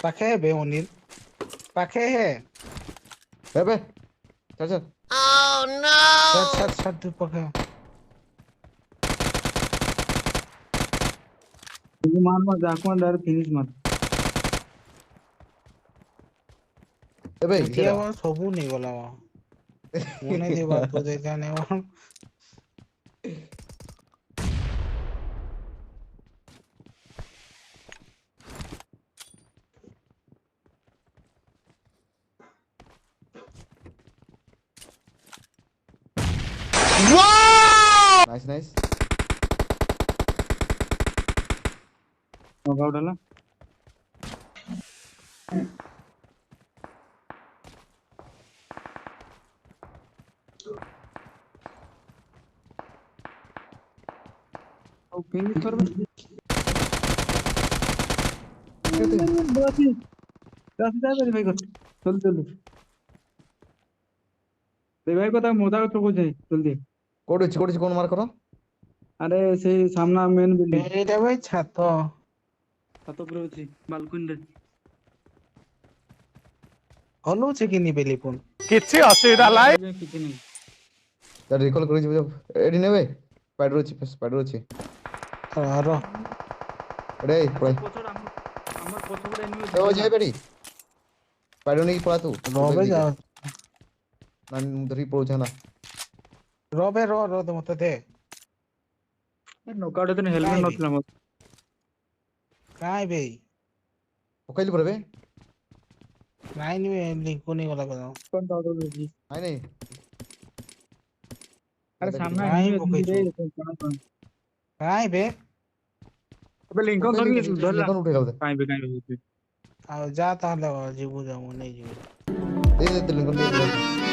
पाखे है बे अनिल पाखे है बे चल चल छत तू पाखे मार मार जाको डायरेक्ट फिनिश मार बे उठिया वो सबू नहीं गला वो मने देबा तो दे जाने वो नाइस नाइस नॉकआउट हला फिनिश कर बे दस जा मेरी भाई को चल चल दे भाई को ता मोदा को जाई जल्दी कोड कौन मार करो अरे से सामना मेन बिल्डिंग एटा भाई छात छात पर अछि बालकनी रे हलो छे कि नी बेली पुन किछि असुविधा लाई किछि नहीं यार रिकॉल करी जब एडी नेबे स्पाइडर अछि रो एडे पळाई पछड़ हमर पछड़ एनिमी ए ओ जे बेडी स्पाइडर नहीं पळा तू रोबे जा ना धरी पळो ना रोबे रो तो मत दे नॉकआउट तो हेलमेट नथला मत काय बे पकैली परबे नाइ नी लिंक को नहीं गला को कौन डाउट हो जी आई नहीं अरे सामना नहीं एनिमी पकैछु रे काय बे अबे लिंकन धर के धरला लिंकन उठे गाव काई बे आ जा ताले जीबू जा नहीं जीबू दे लिंकन दे